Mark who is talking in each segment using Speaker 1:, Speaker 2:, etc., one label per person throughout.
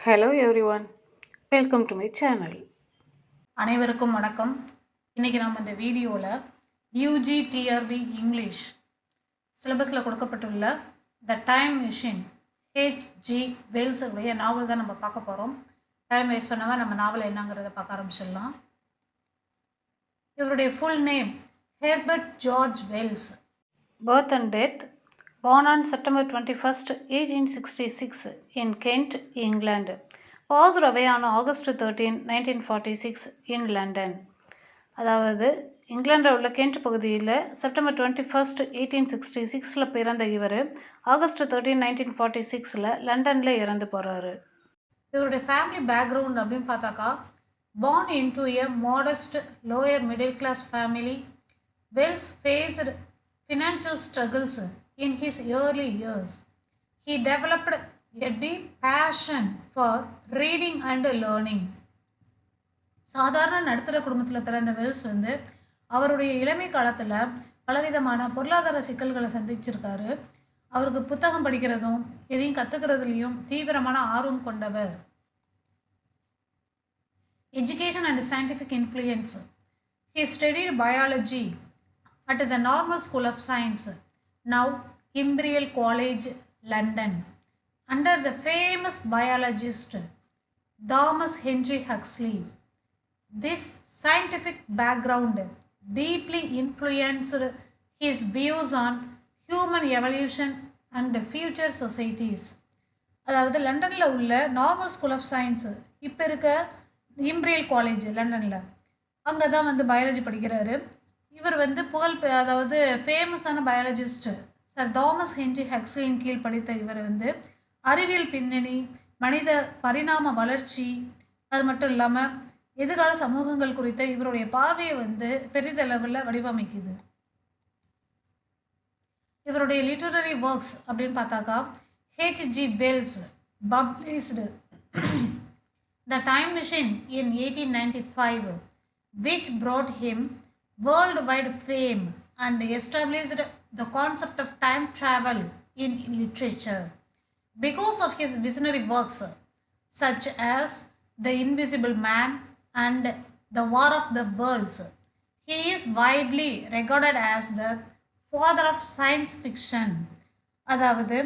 Speaker 1: Hello everyone, welcome to my channel.
Speaker 2: அனைவருக்கும் வணக்கம். இன்றைக்கி நம்ம இந்த வீடியோவில் யூஜி டிஆர்பி இங்கிலீஷ் சிலபஸில் கொடுக்கப்பட்டுள்ள the time machine HG Wells உடைய நாவல் தான் நம்ம பார்க்க போகிறோம். டைம் வேஸ்ட் பண்ணாமல் நம்ம நாவல் என்னங்கிறத பார்க்க ஆரம்பிச்சிடலாம். இவருடைய full name Herbert George Wells.
Speaker 1: Birth and death: born on September 21st, 1866 in Kent, England. Passed away on August 13, 1946 in London. அதாவது இங்கிலாண்டில் உள்ள கென்ட் பகுதியில் செப்டம்பர் 21st, 1866 பிறந்த இவர் ஆகஸ்ட் 13, 1946 லண்டனில் இறந்து போகிறாரு.
Speaker 2: இவருடைய ஃபேமிலி பேக்ரவுண்ட் அப்படின்னு பார்த்தாக்கா, born into a modest lower middle class family, Wells faced financial struggles in his early years. He developed a deep passion for reading and learning. சாதாரண நடுத்தர குடும்பத்தில் பிறந்த வெல்ஸ் அவருடைய இளமை காலத்தில் பலவிதமான பொருளாதார சிக்கல்களை சந்திச்சிருக்காரு. அவருக்கு புத்தகம் படிக்கிறதும் எதையும் கற்றுக்கிறதுலையும் தீவிரமான ஆர்வம் கொண்டவர். Education and scientific influence. He studied biology at the Normal School of Science, now Imperial College, London, under the famous biologist Thomas Henry Huxley. This scientific background deeply influenced his views on human evolution and future societies. அதாவது லண்டனில் உள்ள normal school of science, இப்போ இருக்க imperial college லண்டனில், அங்கே தான் biology படிக்கிறாரு. இவர் அதாவது ஃபேமஸான பயாலஜிஸ்ட் சர் தாமஸ் ஹென்றி ஹக்ஸ்லியின் கீழ் படித்த இவர் அறிவியல் பின்னணி, மனித பரிணாம வளர்ச்சி, அது மட்டும் இல்லாமல் எதிர்கால சமூகங்கள் குறித்த இவருடைய பார்வையை பெரிதளவில் வடிவமைக்குது. இவருடைய லிட்டரரி ஒர்க்ஸ் அப்படின்னு பார்த்தாக்கா, HG Wells published the time machine in 1895, which brought him worldwide fame and established the concept of time travel in literature. Because of his visionary works such as The Invisible Man and The War of the Worlds, he is widely regarded as the father of science fiction. அதாவது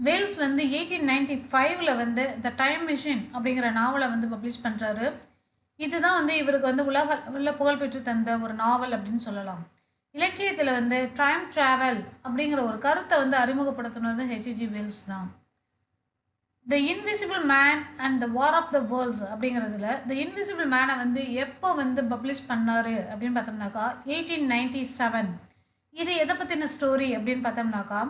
Speaker 2: Wells 1895 the time machine அப்படிங்கிற நாவலை publish பண்ணுறாரு. இதுதான் இவருக்கு உலக புகழ்பெற்று தந்த ஒரு நாவல் அப்படின்னு சொல்லலாம். இலக்கியத்தில் டைம் ட்ராவல் அப்படிங்கிற ஒரு கருத்தை அறிமுகப்படுத்தினது ஹெச்ஜி வெல்ஸ் தான். The invisible man and the war of the worlds அப்படிங்கிறதுல த இன்விசிபிள் மேனை எப்போ பப்ளிஷ் பண்ணார் அப்படின்னு பார்த்தோம்னாக்கா 1897. இது எதை பற்றின ஸ்டோரி அப்படின்னு பார்த்தோம்னாக்கா,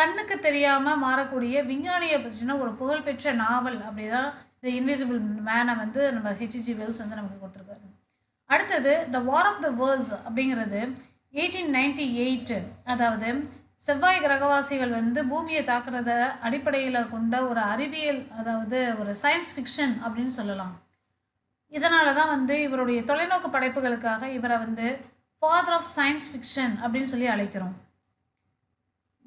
Speaker 2: கண்ணுக்கு தெரியாமல் மாறக்கூடிய விஞ்ஞானியை பற்றின ஒரு புகழ்பெற்ற நாவல். அப்படி தான் த இன்விசிபிள் மேனை நம்ம ஹெச்ஜி வெல்ஸ் நமக்கு கொடுத்துருக்காரு. அடுத்தது த வார் ஆஃப் த வேர்ல்ட்ஸ் அப்படிங்கிறது 1898. அதாவது செவ்வாய் கிரகவாசிகள் பூமியை தாக்குறத அடிப்படையில் கொண்ட ஒரு அறிவியல், அதாவது ஒரு சயின்ஸ் ஃபிக்ஷன் அப்படின்னு சொல்லலாம். இதனால தான் இவருடைய தொலைநோக்கு படைப்புகளுக்காக இவரை ஃபாதர் ஆஃப் சயின்ஸ் ஃபிக்ஷன் அப்படின்னு சொல்லி அழைக்கிறோம்.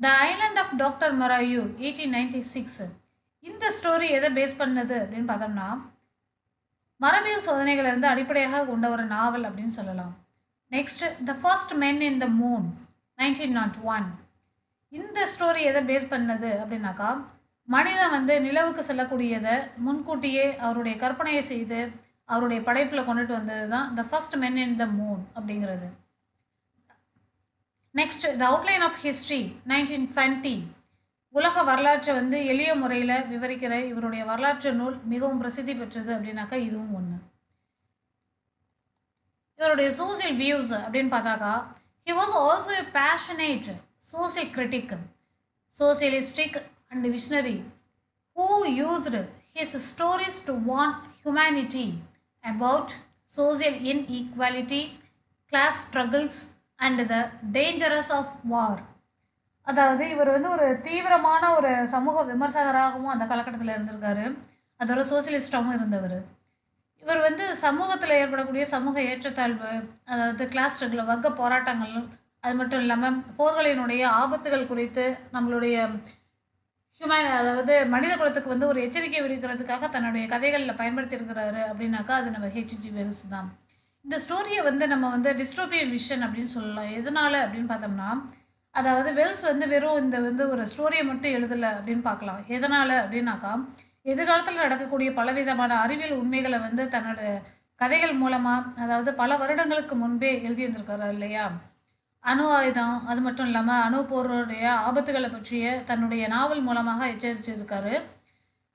Speaker 2: The island of doctor Moreau 1896. இந்த ஸ்டோரி எதை பேஸ் பண்ணது அப்படின்னு பார்த்தோம்னா, மரபியல் சோதனைகளை அடிப்படையாக கொண்ட ஒரு நாவல் அப்படின்னு சொல்லலாம். Next the first men in the Moon 1901. இந்த ஸ்டோரி எதை பேஸ் பண்ணது அப்படின்னாக்கா, மனிதன் நிலவுக்கு செல்லக்கூடியதை முன்கூட்டியே அவருடைய கற்பனையை செய்து அவருடைய படைப்பில் கொண்டுட்டு வந்தது தான் the first men in the moon அப்படிங்கிறது. Next the outline of history 1920. உலக வரலாற்றை எளிய முறையில் விவரிக்கிற இவருடைய வரலாற்று நூல் மிகவும் பிரசித்தி பெற்றது அப்படின்னாக்கா இதுவும் ஒன்று. இவருடைய சோசியல் வியூஸ் அப்படின்னு பார்த்தாக்கா, he was also a passionate social critic, socialistic and visionary who used his stories to warn humanity about social inequality, class struggles and the dangerous of war. அதாவது இவர் ஒரு தீவிரமான ஒரு சமூக விமர்சகராகவும் அந்த காலகட்டத்தில் இருந்திருக்காரு. அதோட சோசியலிஸ்டாகவும் இருந்தவர். இவர் சமூகத்தில் ஏற்படக்கூடிய சமூக ஏற்றத்தாழ்வு, அதாவது கிளாஸ் ஸ்ட்ரகிள், வர்க்க போராட்டங்கள், அது மட்டும் இல்லாமல் போர்களினுடைய ஆபத்துகள் குறித்து நம்மளுடைய அதாவது மனித குலத்துக்கு வந்து ஒரு எச்சரிக்கை விடுக்கிறதுக்காக தன்னுடைய கதைகளில் பயன்படுத்தியிருக்கிறாரு அப்படின்னாக்கா அது நம்ம ஹெச்ஜி வெல்ஸ் தான். இந்த ஸ்டோரியை வந்து நம்ம வந்து டிஸ்டோபியன் விஷன் அப்படின்னு சொல்லலாம். எதனால அப்படின்னு பார்த்தோம்னா, அதாவது வெல்ஸ் வந்து வெறும் இந்த வந்து ஒரு ஸ்டோரியை மட்டும் எழுதலை அப்படின்னு பார்க்கலாம். எதனால அப்படின்னாக்கா, எதிர்காலத்தில் நடக்கக்கூடிய பலவிதமான அறிவியல் உண்மைகளை வந்து தன்னோட கதைகள் மூலமாக, அதாவது பல வருடங்களுக்கு முன்பே எழுதியிருந்திருக்காரு இல்லையா. அணு ஆயுதம், அது மட்டும் இல்லாமல் அணு போருடைய ஆபத்துகளை பற்றிய தன்னுடைய நாவல் மூலமாக எச்சரிச்சிருக்காரு.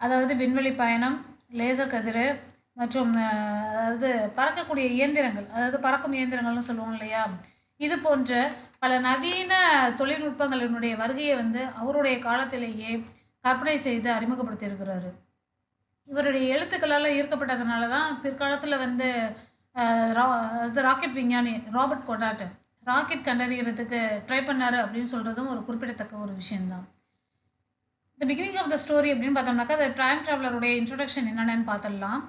Speaker 2: அதாவது விண்வெளி பயணம், லேசர் கதிர் மற்றும் அதாவது பறக்கக்கூடிய இயந்திரங்கள், அதாவது பறக்கும் இயந்திரங்கள்னு சொல்லுவோம் இல்லையா. இது போன்ற பல நவீன தொழில்நுட்பங்களினுடைய வருகையை வந்து அவருடைய காலத்திலேயே கற்பனை செய்து அறிமுகப்படுத்தியிருக்கிறாரு. இவருடைய எழுத்துக்களால் ஈர்க்கப்பட்டதுனால தான் பிற்காலத்தில் வந்து ராக்கெட் விஞ்ஞானி ராபர்ட் கொடாட் ராக்கெட் கண்டறிகிறதுக்கு ட்ரை பண்ணார் அப்படின்னு சொல்கிறதும் ஒரு குறிப்பிடத்தக்க ஒரு விஷயந்தான். The beginning of the story அப்படின்னு பார்த்தோம்னாக்கா, த டைம் ட்ராவலருடைய இன்ட்ரொடக்ஷன் என்னென்னு பார்த்துடலாம்.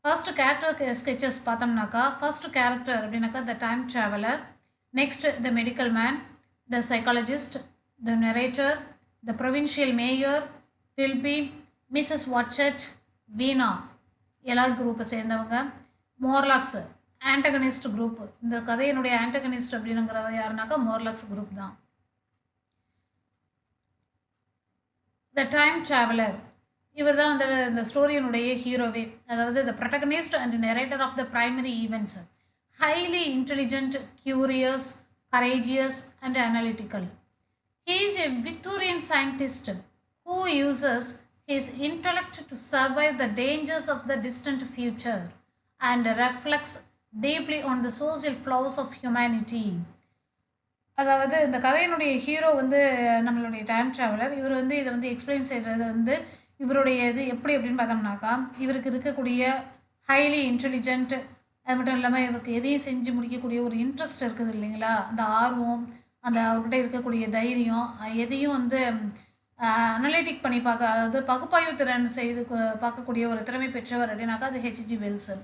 Speaker 2: ஃபர்ஸ்ட் கேரக்டர் ஸ்கெச்சஸ் பார்த்தோம்னாக்கா, ஃபர்ஸ்ட் கேரக்டர் அப்படின்னாக்கா the time traveller, next the medical man, the psychologist, the narrator, the provincial mayor, Filby, Mrs Watchett, வீணா எல்லா குரூப்பை சேர்ந்தவங்க, மோர்லாக்ஸ் ஆண்டகனிஸ்ட் குரூப். இந்த கதையினுடைய ஆண்டகனிஸ்ட் அப்படின்னுங்கிறவ யாருனாக்கா மோர்லாக்ஸ் குரூப் தான். த டைம் ட்ராவலர் இவர் தான் வந்து இந்த ஸ்டோரியினுடைய ஹீரோவே. அதாவது the protagonist and narrator of the primary events. Highly intelligent, curious, courageous and analytical. He is a Victorian scientist who uses his intellect to survive the dangers of the distant future and reflects deeply on the social flaws of humanity. அதாவது இந்த கதையினுடைய hero வந்து நம்மளுடைய time traveller. இவர் வந்து இதை வந்து explain செய்கிறது வந்து இவருடைய இது எப்படி அப்படின்னு பார்த்தோம்னாக்கா, இவருக்கு இருக்கக்கூடிய ஹைலி இன்டெலிஜென்ட், அது மட்டும் இல்லாமல் இவருக்கு எதையும் செஞ்சு முடிக்கக்கூடிய ஒரு இன்ட்ரெஸ்ட் இருக்குது இல்லைங்களா, அந்த ஆர்வம், அந்த அவர்கிட்ட இருக்கக்கூடிய தைரியம், எதையும் வந்து அனலிட்டிக் பண்ணி பார்க்க, அதாவது பகுப்பாய்வு திறன் செய்து பார்க்கக்கூடிய ஒரு திறமை பெற்றவர் அப்படின்னாக்கா அது ஹெச்ஜி வெல்ஸ்.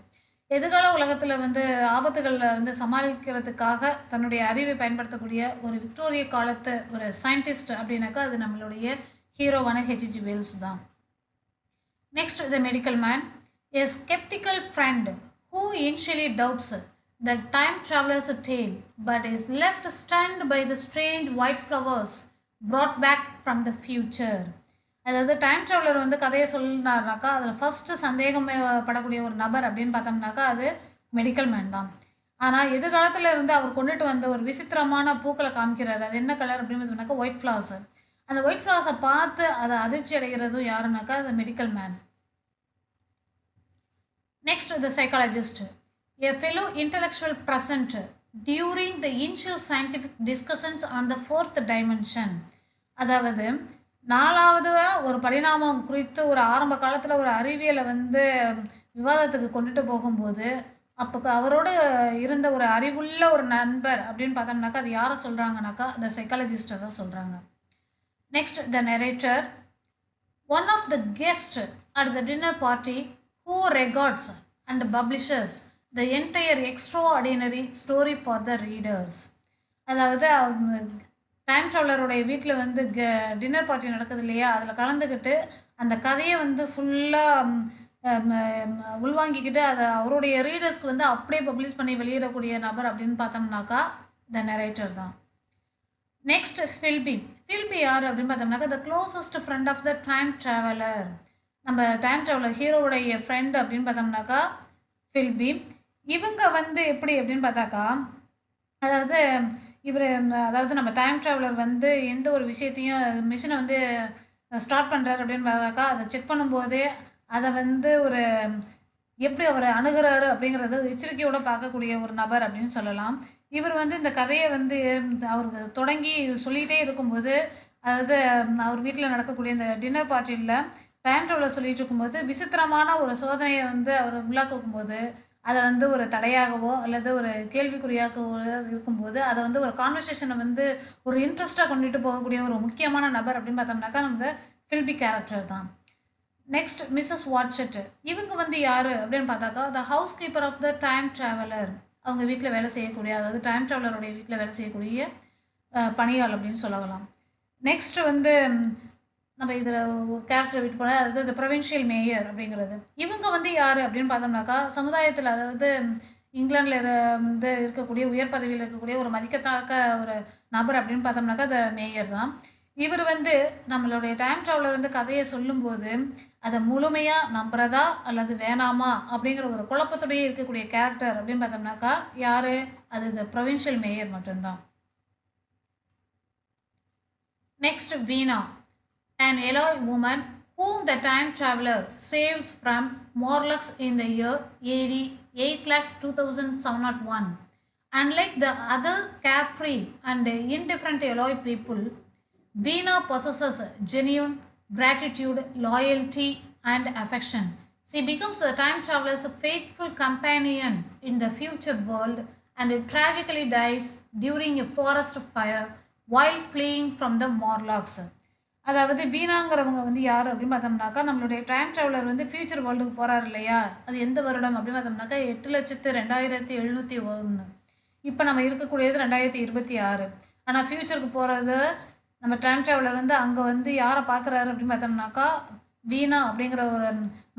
Speaker 2: எதிர்கால உலகத்தில் வந்து ஆபத்துகளில் வந்து சமாளிக்கிறதுக்காக தன்னுடைய அறிவை பயன்படுத்தக்கூடிய ஒரு விக்டோரிய காலத்து ஒரு சயின்டிஸ்ட் அப்படின்னாக்கா அது நம்மளுடைய ஹீரோவான ஹெச்ஜி வெல்ஸ் தான். Next the medical man, a skeptical friend who initially doubts the time traveler's tale but is left stunned by the strange white flowers brought back from the future. அதாவது time traveller வந்து கதையை சொல்லினார்னாக்கா அதில் first சந்தேகமே படக்கூடிய ஒரு நபர் அப்படின்னு பார்த்தோம்னாக்கா அது மெடிக்கல் மேன் தான். ஆனால் எதிர்காலத்தில் இருந்து அவர் கொண்டுட்டு வந்த ஒரு விசித்திரமான பூக்களை காமிக்கிறாரு. அது என்ன கலர் அப்படின்னு பார்த்தோம்னாக்கா ஒயிட் ஃப்ளவர்ஸ். அந்த ஒயிட் ஃப்ளவர்ஸை பார்த்து அதை அதிர்ச்சி அடைகிறதும் யாருனாக்கா அது medical man. Next the psychologist, a fellow intellectual present during the initial scientific discussions on the fourth dimension. அதாவது நாலாவது ஒரு பரிணாமம் குறித்து ஒரு ஆரம்ப காலத்தில் ஒரு அறிவியலை வந்து விவாதத்துக்கு கொண்டுட்டு போகும்போது அப்போ அவரோடு இருந்த ஒரு அறிவுள்ள ஒரு நண்பர் அப்படின்னு பார்த்தோம்னாக்கா அது யாரை சொல்கிறாங்கனாக்கா அந்த சைக்காலஜிஸ்ட்டை தான் சொல்கிறாங்க. Next the narrator, one of the guest at the dinner party who regards and publishes the entire extraordinary story for the readers. அதாவது டைம் ட்ராவலருடைய வீட்டில் வந்து டின்னர் பார்ட்டி நடக்குது இல்லையா, அதில் கலந்துக்கிட்டு அந்த கதையை வந்து ஃபுல்லாக உள்வாங்கிக்கிட்டு அதை அவருடைய ரீடர்ஸ்க்கு வந்து அப்படியே பப்ளிஷ் பண்ணி வெளியிடக்கூடிய நபர் அப்படின்னு பார்த்தோம்னாக்கா த நரேட்டர் தான். நெக்ஸ்ட் ஃபில்பி. ஃபில்பி யார் அப்படின்னு பார்த்தோம்னாக்கா the closest friend of the time traveller. நம்ம டைம் ட்ராவலர் ஹீரோவுடைய ஃப்ரெண்ட் அப்படின்னு பார்த்தோம்னாக்கா ஃபில்பி. இவங்க வந்து எப்படி அப்படின்னு பார்த்தாக்கா, அதாவது இவர் அதாவது நம்ம டைம் ட்ராவலர் வந்து எந்த ஒரு விஷயத்தையும் மிஷினை வந்து ஸ்டார்ட் பண்ணுறாரு அப்படின்னு பார்த்தாக்கா அதை செக் பண்ணும்போதே அதை வந்து ஒரு எப்படி அவர் அணுகிறாரு அப்படிங்கிறத எச்சரிக்கையோடு பார்க்கக்கூடிய ஒரு நபர் அப்படின்னு சொல்லலாம். இவர் வந்து இந்த கதையை வந்து அவருக்கு தொடங்கி சொல்லிகிட்டே இருக்கும்போது, அதாவது அவர் வீட்டில் நடக்கக்கூடிய இந்த டின்னர் பார்ட்டியில் டைம் ட்ராவலர் சொல்லிகிட்டு இருக்கும்போது விசித்திரமான ஒரு சோதனையை வந்து அவர் உள்ளாக்கும் போது அதை வந்து ஒரு தடையாகவோ அல்லது ஒரு கேள்விக்குறியாகவோ இருக்கும்போது அதை வந்து ஒரு கான்வர்சேஷனை வந்து ஒரு இன்ட்ரெஸ்ட்டாக கொண்டுட்டு போகக்கூடிய ஒரு முக்கியமான நபர் அப்படின்னு பார்த்தோம்னாக்கா நம்ம ஃபில்பி கேரக்டர் தான். Next Mrs Watchett. இவங்க வந்து யார் அப்படின்னு பார்த்தாக்கா the housekeeper of the time traveller. அவங்க வீட்டில் வேலை செய்யக்கூடிய, அதாவது டைம் ட்ராவலருடைய வீட்டில் வேலை செய்யக்கூடிய பணியாள் அப்படின்னு சொல்லலாம். நெக்ஸ்ட் வந்து நம்ம இதில் ஒரு கேரக்டர் விட்டு போனால் அதாவது இந்த ப்ரொவின்ஷியல் மேயர் அப்படிங்கிறது. இவங்க வந்து யார் அப்படின்னு பார்த்தோம்னாக்கா, சமுதாயத்தில் அதாவது இங்கிலாந்தில் வந்து இருக்கக்கூடிய உயர் பதவியில் இருக்கக்கூடிய ஒரு மதிக்கத்தக்க ஒரு நபர் அப்படின்னு பார்த்தோம்னாக்கா அந்த மேயர் தான். இவர் வந்து நம்மளுடைய டைம் ட்ராவலர் வந்து கதையை சொல்லும்போது அதை முழுமையாக நம்புறதா அல்லது வேணாமா அப்படிங்கிற ஒரு குழப்பத்தோடயே இருக்கக்கூடிய கேரக்டர் அப்படின்னு பார்த்தோம்னாக்கா யார், அது இந்த ப்ரொவின்ஷியல் மேயர் மட்டும்தான். Next Veena, an Eloi woman whom the time traveler saves from Morlocks in the year AD 8,02,701. Unlike the other carefree and indifferent Eloi people, Veena possesses genuine gratitude, loyalty, and affection. She becomes the time traveler's faithful companion in the future world and tragically dies during a forest fire while fleeing from the Morlocks. அதாவது வீணாங்கிறவங்க வந்து யார் அப்படின்னு பார்த்தோம்னாக்கா, நம்மளுடைய time traveller வந்து future வேர்ல்டுக்கு போகிறார் இல்லையா, அது எந்த வருடம் அப்படின்னு பார்த்தோம்னாக்கா 8,02,701. இப்போ நம்ம இருக்கக்கூடியது 2026. ஆனால் ஃபியூச்சருக்கு போகிறது நம்ம டைம் ட்ராவலர் வந்து அங்கே வந்து யாரை பார்க்குறாரு அப்படின்னு பார்த்தோம்னாக்கா, வீணா அப்படிங்கிற ஒரு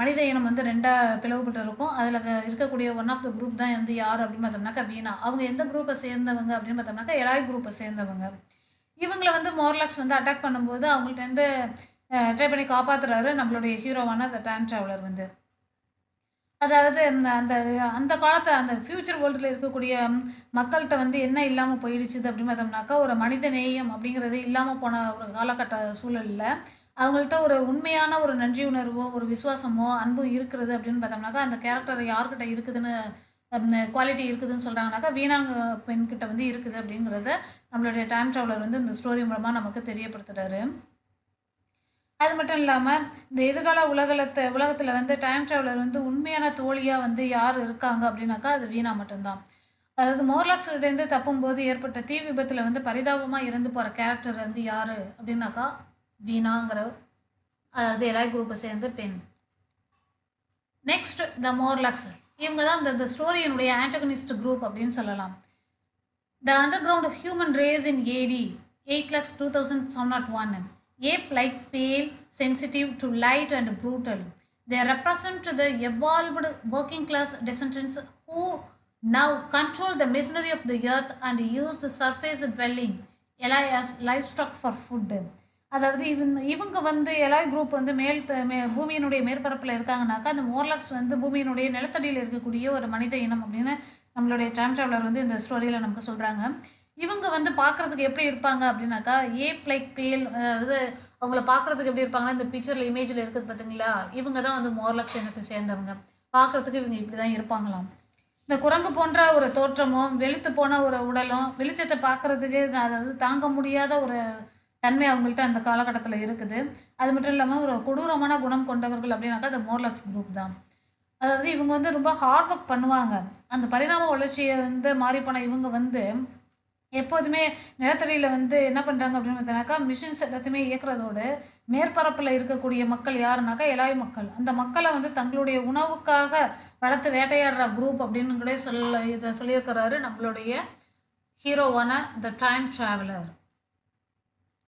Speaker 2: மனித இனம் வந்து ரெண்டாக பிளவுபட்டு இருக்கும். அதில் இருக்கக்கூடிய ஒன் ஆஃப் த குரூப் தான் வந்து யார் அப்படின்னு பார்த்தோம்னாக்கா வீணா. அவங்க எந்த குரூப்பை சேர்ந்தவங்க அப்படின்னு பார்த்தோம்னாக்கா எலாய் குரூப்பை சேர்ந்தவங்க. இவங்களை வந்து மோர்லாக்ஸ் வந்து அட்டாக் பண்ணும்போது அவங்கள்ட்ட வந்து ட்ரை பண்ணி காப்பாற்றுறாரு நம்மளுடைய ஹீரோவான அந்த டைம் ட்ராவலர் வந்து. அதாவது அந்த அந்த காலத்தை அந்த ஃப்யூச்சர் வேர்ல்டில் இருக்கக்கூடிய மக்கள்கிட்ட வந்து என்ன இல்லாமல் போயிடுச்சுது அப்படின்னு பார்த்தோம்னாக்கா, ஒரு மனித நேயம் அப்படிங்கிறது இல்லாமல் போன ஒரு காலகட்ட சூழலில் அவங்கள்ட்ட ஒரு உண்மையான ஒரு நன்றி உணர்வோ ஒரு விசுவாசமோ அன்பும் இருக்கிறது அப்படின்னு பார்த்தோம்னாக்கா, அந்த கேரக்டர் யார்கிட்ட இருக்குதுன்னு குவாலிட்டி இருக்குதுன்னு சொல்கிறாங்கனாக்கா வீணாங்க பெண்கிட்ட வந்து இருக்குது அப்படிங்கிறத நம்மளுடைய டைம் ட்ராவலர் வந்து இந்த ஸ்டோரி மூலமாக நமக்கு தெரியப்படுத்துகிறாரு. அது மட்டும் இல்லாமல் இந்த எதிர்கால உலகத்தில் வந்து டைம் ட்ராவலர் வந்து உண்மையான தோழியாக வந்து யார் இருக்காங்க அப்படின்னாக்கா அது வீணா மட்டும்தான். அதாவது மோர்லாக்ஸ்கிட்டேருந்து தப்பும்போது ஏற்பட்ட தீ விபத்தில் வந்து பரிதாபமாக இறந்து போகிற கேரக்டர் வந்து யார் அப்படின்னாக்கா வீணாங்கிற அதாவது எலாய் குரூப்பை சேர்ந்த பெண். நெக்ஸ்ட் த மோர்லாக்ஸ், இவங்க தான் இந்த ஸ்டோரியினுடைய ஆண்டகனிஸ்ட் குரூப் அப்படின்னு சொல்லலாம். The underground human race in AD 8,02,701, ape-like, pale, sensitive to light and brutal. They represent the evolved working class descendants who now control the machinery of the earth and use the surface dwelling Eloi as livestock for food. அதாவது இவங்க வந்து எலாய் group வந்து பூமியினுடைய மேற்பரப்பில் இருக்காங்கனாக்கா, அந்த மோர்லாக்ஸ் வந்து பூமியினுடைய நிலத்தடியில் இருக்கக்கூடிய ஒரு மனித இனம் அப்படின்னு நம்மளுடைய டைம் ட்ராவலர் வந்து இந்த ஸ்டோரியில் நமக்கு சொல்கிறாங்க. இவங்க வந்து பார்க்குறதுக்கு எப்படி இருப்பாங்க அப்படின்னாக்கா, ஏப் லைக் பேல், அதாவது அவங்கள பார்க்குறதுக்கு எப்படி இருப்பாங்கன்னா இந்த பிக்சரில் இமேஜில் இருக்குது பார்த்தீங்களா, இவங்க தான் வந்து மோர்லாக்ஸ் இனத்தை சேர்ந்தவங்க. பார்க்குறதுக்கு இவங்க இப்படி தான் இருப்பாங்களாம். இந்த குரங்கு போன்ற ஒரு தோற்றமும் வெளுத்து போன ஒரு உடலும் வெளிச்சத்தை பார்க்குறதுக்கு அதாவது தாங்க முடியாத ஒரு தன்மை அவங்கள்ட்ட அந்த காலகட்டத்தில் இருக்குது. அது மட்டும் இல்லாமல் ஒரு கொடூரமான குணம் கொண்டவர்கள் அப்படின்னாக்கா அந்த மோர்லாக்ஸ் குரூப் தான். அதாவது இவங்க வந்து ரொம்ப ஹார்ட் ஒர்க் பண்ணுவாங்க. அந்த பரிணாம வளர்ச்சியை வந்து மாறி போன இவங்க வந்து எப்போதுமே நிலத்தடியில் வந்து என்ன பண்ணுறாங்க அப்படின்னு பார்த்தோன்னாக்கா, மிஷின்ஸ் எல்லாத்தையுமே இயக்குறதோடு மேற்பரப்பில் இருக்கக்கூடிய மக்கள் யாருனாக்கா எலாய் மக்கள். அந்த மக்களை வந்து தங்களுடைய உணவுக்காக வளர்த்து வேட்டையாடுற குரூப் அப்படின்னு கூட இதை சொல்லியிருக்கிறாரு நம்மளுடைய ஹீரோவான த டைம் ட்ராவலர்.